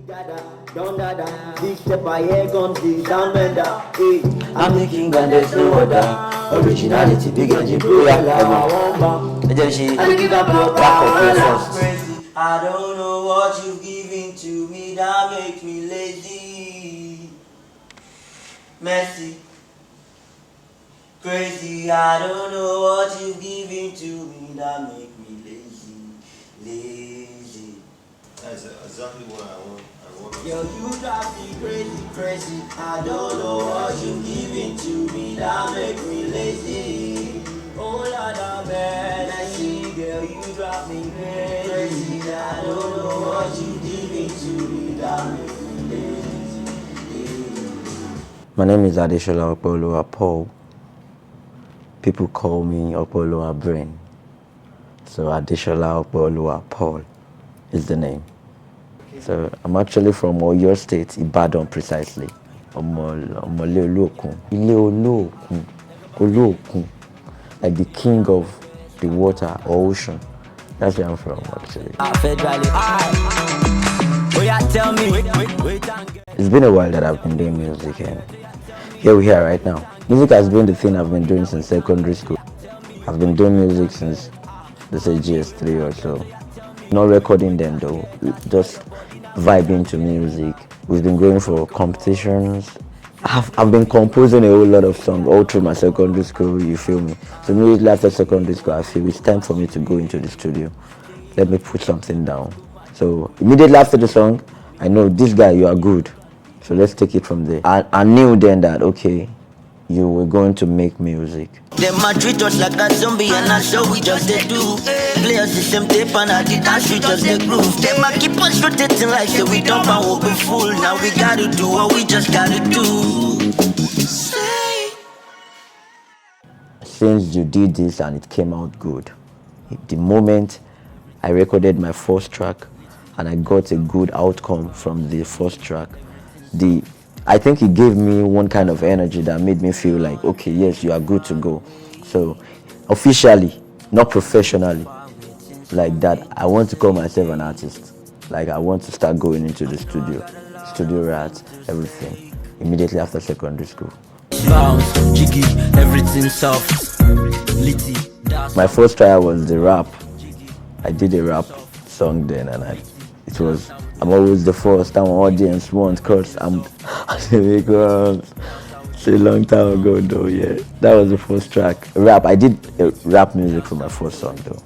Big step I hear comes the sound bender. I'm the king and there's no other. Originality, big engine, blue, I then she back up your first. I don't know what you've given to me that makes me lazy. Messy. Crazy, I don't know what you've given to me that make me lazy. That's exactly what I want. Yo, you drive me crazy. I don't know what you've given to me that make me lazy. Oh Lord, I'm bad, I see, girl, you drive me crazy. I don't know what you've given to me that make me lazy. My name is Opeoluwa Paul. People call me Opeoluwa Brain. So Opeoluwa Paul is the name. So I'm actually from Oyo State, Ibadan precisely. Opeoluwa Brain, like the king of the water or ocean. That's where I'm from actually. It's been a while that I've been doing music and here we are right now. Music has been the thing I've been doing since secondary school. I've been doing music since, let's say, GS3 or so. Not recording them though, just vibing to music. We've been going for competitions. I've been composing a whole lot of songs all through my secondary school, you feel me? So immediately after secondary school, I feel it's time for me to go into the studio. Let me put something down. So immediately after the song, I know this guy, you are good. So let's take it from there. I knew then that, okay, you were going to make music. Them a treat us like a zombie and that's how we just they do. Play us the same tape and I did dance we just they groove. Them a keep us rotating like say we don't want what we fool. Now we gotta do what we just gotta do. Since you did this and it came out good, the moment I recorded my first track and I got a good outcome from the first track, I think it gave me one kind of energy that made me feel like, okay, yes, you are good to go. So officially, not professionally, like that, I want to call myself an artist. Like I want to start going into the studio rats, everything, immediately after secondary school. Jiggy, everything soft, litty. My first trial was the rap. I did a rap song then and I'm always the first time audience wants because I'm it's a long time ago though, yeah. That was the first track. Rap, I did rap music for my first song though.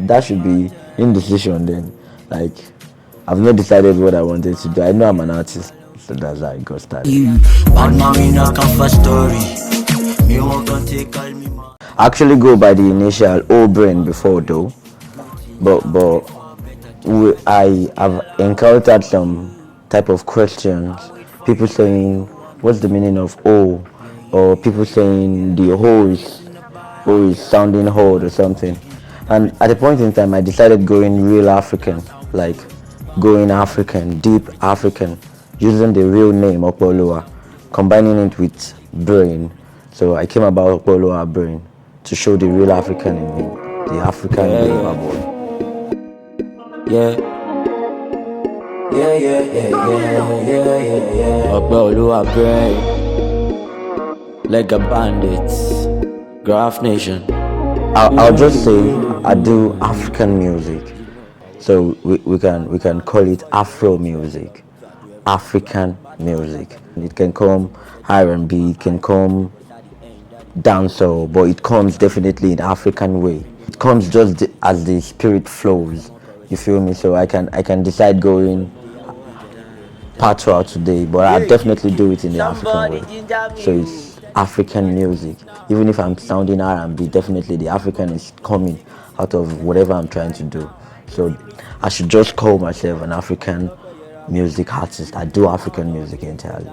That should be indecision then. Like, I've not decided what I wanted to do. I know I'm an artist, so that's how I got started. I actually go by the initial Opeoluwa Brain before though, but I have encountered some type of questions. People saying, what's the meaning of O? Or people saying the O is sounding hard or something. And at a point in time, I decided going real African, like going African, deep African, using the real name Opeoluwa, combining it with brain. So I came about Opeoluwa Brain to show the real African in me, the African Yoruba boy. Yeah. Opeoluwa Brain, like a bandit, Graph Nation. I'll just say I do African music, so we can call it Afro music, African music. It can come R&B, it can come dancehall, but it comes definitely in African way. It comes just as the spirit flows. You feel me? So I can decide going patois today, but I definitely do it in the African way. So it's African music. Even if I'm sounding R&B, definitely the African is coming out of whatever I'm trying to do. So I should just call myself an African music artist. I do African music entirely.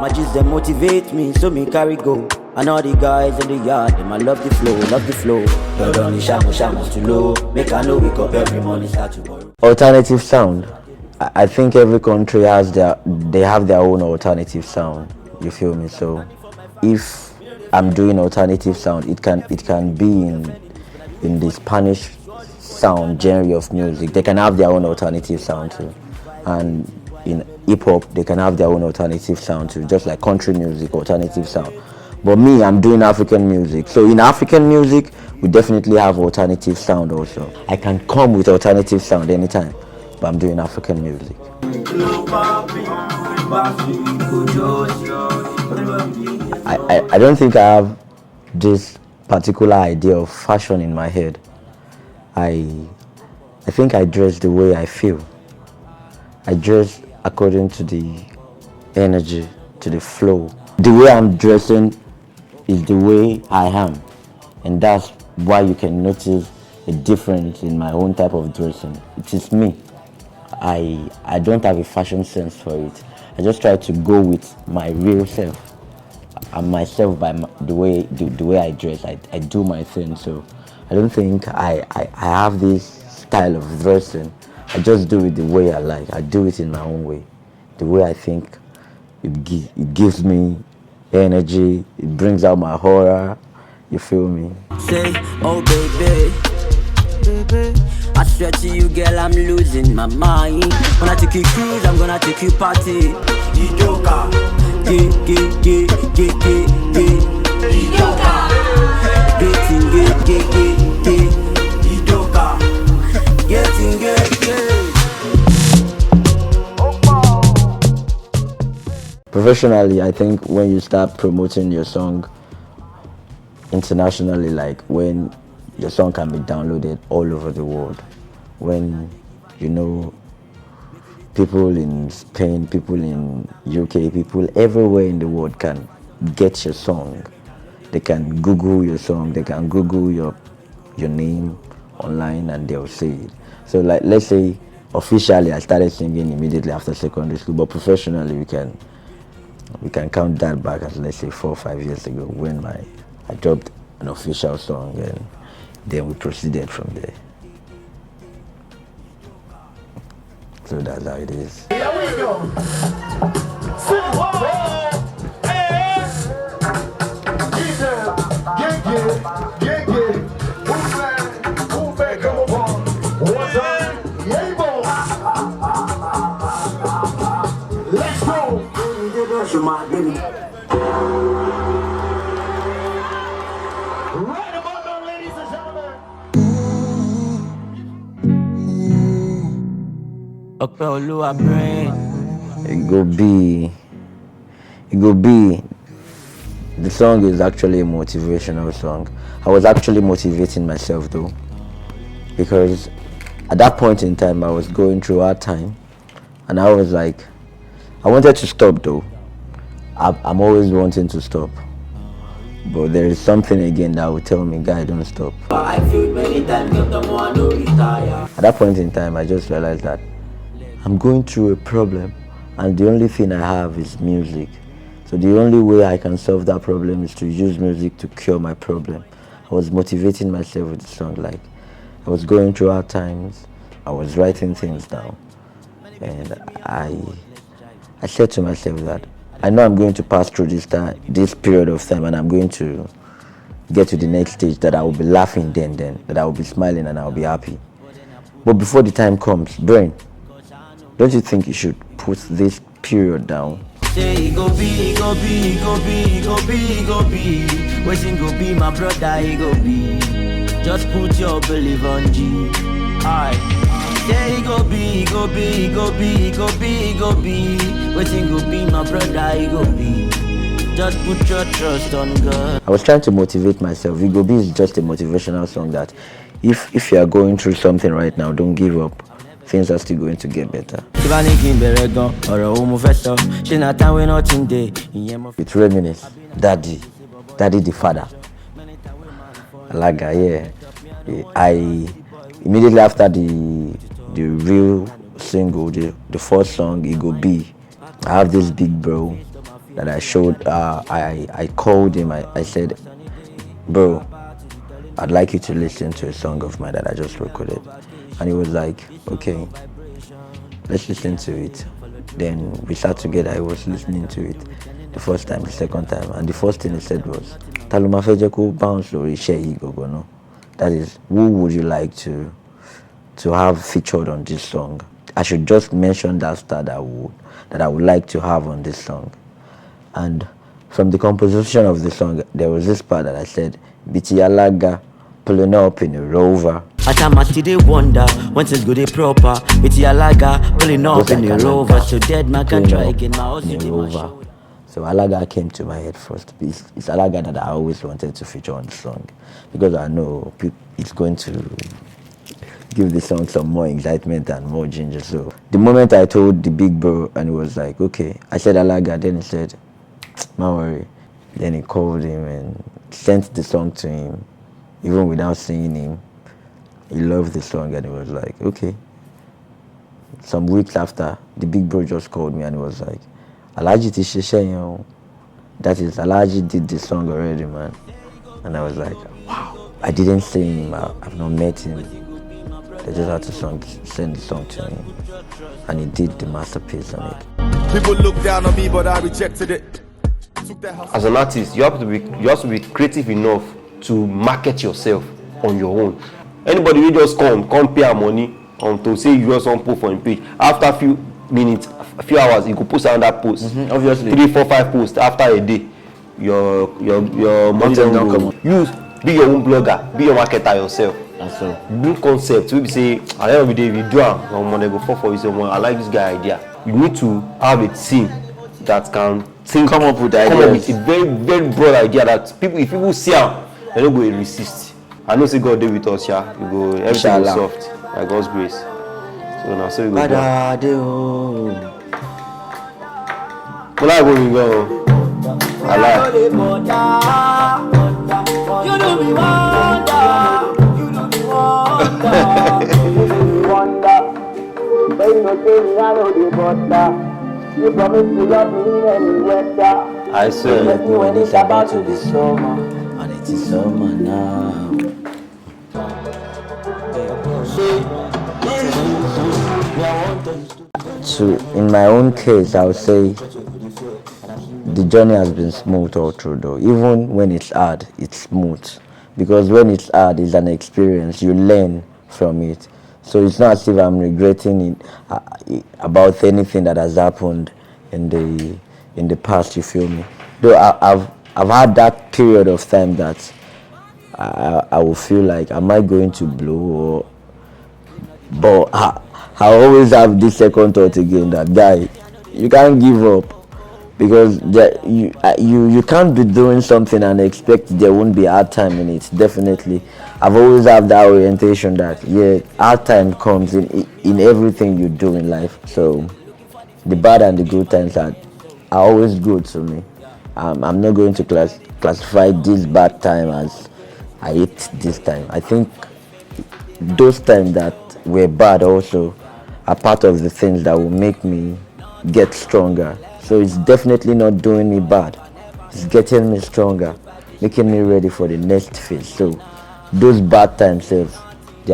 Matches them motivate me, so me carry go. And all the guys in the yard, them I love the flow. But only shamos too low. Make I know wake up every morning, start to borrow. Alternative sound. I think every country have their own alternative sound. You feel me? So if I'm doing alternative sound, it can be in the Spanish sound genre of music. They can have their own alternative sound too. And in hip hop, they can have their own alternative sound too, just like country music, alternative sound. But me, I'm doing African music. So in African music, we definitely have alternative sound also. I can come with alternative sound anytime, but I'm doing African music. I don't think I have this particular idea of fashion in my head. I think I dress the way I feel. I dress according to the energy, to the flow. The way I'm dressing is the way I am, and that's why you can notice a difference in my own type of dressing. It is me. I don't have a fashion sense for it. I just try to go with my real self. I'm myself by the way I dress. I do my thing. So I don't think I have this style of dressing. I just do it the way I like. I do it in my own way, the way I think. It gives me energy. It brings out my horror. You feel me? Say, oh baby, I swear to you, girl, I'm losing my mind. When I take you cruise, I'm gonna take you party. Idoka, Idoka, Professionally, I think when you start promoting your song internationally, like when your song can be downloaded all over the world, when people in Spain, people in UK, people everywhere in the world can get your song. They can Google your song, they can Google your name online, and they'll see it. So like, let's say officially I started singing immediately after secondary school, but professionally we can count that back as, let's say, 4 or 5 years ago, when I dropped an official song, and then we proceeded from there. So that's how it is. Here we go. Let's go. Right about now, ladies and gentlemen. Opeoluwa Brain. It go be. The song is actually a motivational song. I was actually motivating myself though, because at that point in time I was going through hard time, and I was like, I wanted to stop though. I'm always wanting to stop, but there is something again that will tell me, guy, don't stop. At that point in time, I just realized that I'm going through a problem, and the only thing I have is music. So the only way I can solve that problem is to use music to cure my problem. I was motivating myself with the song. Like, I was going through hard times, I was writing things down, and I said to myself that I know I'm going to pass through this period of time, and I'm going to get to the next stage that I will be laughing then, that I will be smiling and I will be happy. But before the time comes, Brain, don't you think you should put this period down? Say go be, go be, go be, go be, go be. Waiting go be my brother, he go be. Just put your belief on G. Aye. Say go be, go be, go be, go be, go be. Waiting go be my brother, he go be. Just put your trust on God. I was trying to motivate myself. Go be is just a motivational song that if you are going through something right now, don't give up. Things are still going to get better. It's Reminisce, Daddy the father. Alaga, yeah. I immediately after the real single, the first song, It Go Be, I have this big bro that I showed. I called him. I said, bro, I'd like you to listen to a song of mine that I just recorded. And he was like, okay, let's listen to it. Then we sat together. I was listening to it the first time, the second time, and the first thing he said was, Taluma Fejeko bounce lori share go no. That is, who would you like to have featured on this song? I should just mention that star that I would like to have on this song. And from the composition of the song, there was this part that I said, Biti Alaga pulling up in a Rover. Atamati they wonder once it's good they proper. It's Alaga pulling up in a Rover. So dead man can try again. In a Rover. So Alaga came to my head first. It's Alaga that I always wanted to feature on the song, because I know it's going to give the song some more excitement and more ginger. So the moment I told the big bro, and he was like, okay, I said Alaga, then he said, don't worry. Then he called him and sent the song to him, even without seeing him. He loved the song and he was like, okay. Some weeks after, the big bro just called me and he was like, Alaji ti ṣiṣẹ́ yẹn o. That is, Alaji did the song already, man. And I was like, wow. I didn't see him, I've not met him. They just had to send the song to me. And he did the masterpiece on it. People look down on me, but I rejected it. As an artist, you have to be creative enough to market yourself on your own. Anybody will just come pay money to say you just want post for him page. After a few minutes, a few hours, you could post another post. Obviously. 3, 4, 5 posts after a day. Your money don't come on. You be your own blogger, be your marketer yourself. That's all. Build concept. We say at the end of the day, if you do they go for you. Say, I like this guy idea. You need to have a team that can come up with ideas. A very, very broad idea that if people see them, they don't go resist. I know say God did with us, yeah. We go everything is soft. By God's grace. So now so we go. Well, I go. I like. You know me wonder. You know me wonder. Baby, no tell me I know the butter. You promise to love me in any weather. I swear. Let me when it's about to be summer, and it is summer now. So in my own case, I would say the journey has been smooth all through, though. Even when it's hard, it's smooth, because when it's hard, it's an experience. You learn from it. So it's not as if I'm regretting it about anything that has happened in the past. You feel me? Though I've had that period of time that I will feel like, am I going to blow? But I always have this second thought again that, guy, you can't give up, because you can't be doing something and expect there won't be hard time in it. Definitely, I've always had that orientation that hard time comes in everything you do in life. So the bad and the good times are always good to me. I'm not going to classify this bad time as I hate this time. I think those times that were bad also are part of the things that will make me get stronger. So it's definitely not doing me bad. It's getting me stronger, making me ready for the next phase. So those bad times, they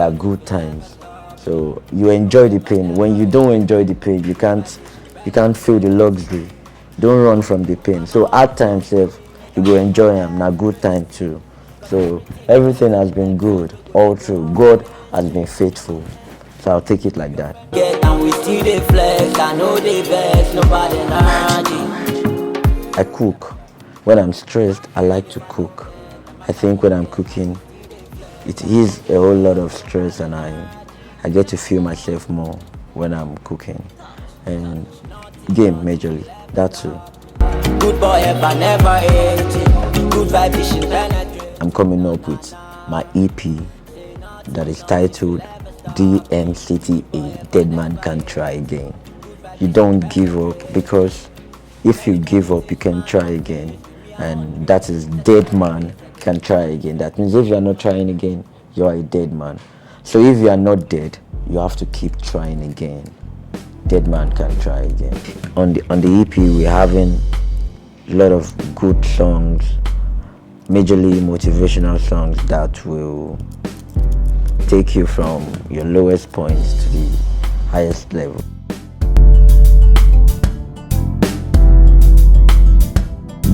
are good times. So you enjoy the pain. When you don't enjoy the pain, you can't feel the luxury. Don't run from the pain. So hard times, you go enjoy them. Now good time too. So everything has been good all through. God has been faithful. So I'll take it like that. I cook. When I'm stressed, I like to cook. I think when I'm cooking, it is a whole lot of stress, and I get to feel myself more when I'm cooking. And game majorly, that too. Good boy, if I never ate it. Good vibration penetrate. I'm coming up with my EP that is titled DMCTA, Dead Man Can't Try Again. You don't give up, because if you give up, you can try again. And that is Dead Man Can Try Again. That means if you are not trying again, you are a dead man. So if you are not dead, you have to keep trying again. Dead Man Can Try Again. On the EP, we're having a lot of good songs, majorly motivational songs that will take you from your lowest points to the highest level.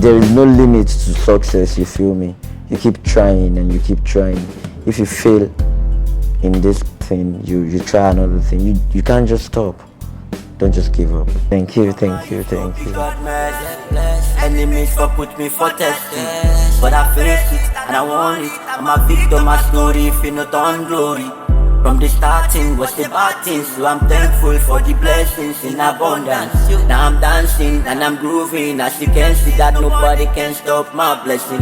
There is no limit to success, you feel me? You keep trying and you keep trying. If you fail in this thing, thing, you try another thing. You can't just stop. Don't just give up. Thank you. God mercy, enemies for put me for testing, but I face it and I want it. I'm a victim, my story if you not on glory. From the starting was the bad things, so I'm thankful for the blessings in abundance. Now I'm dancing and I'm grooving, as you can see that nobody can stop my blessing.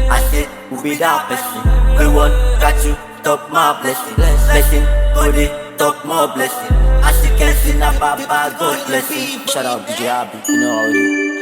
I said, who be that person? We won't got you, stop my blessing. Blessing, body, talk more blessing. As you can see now, Baba, God bless you. Shout out DJ Abby, you know how it is.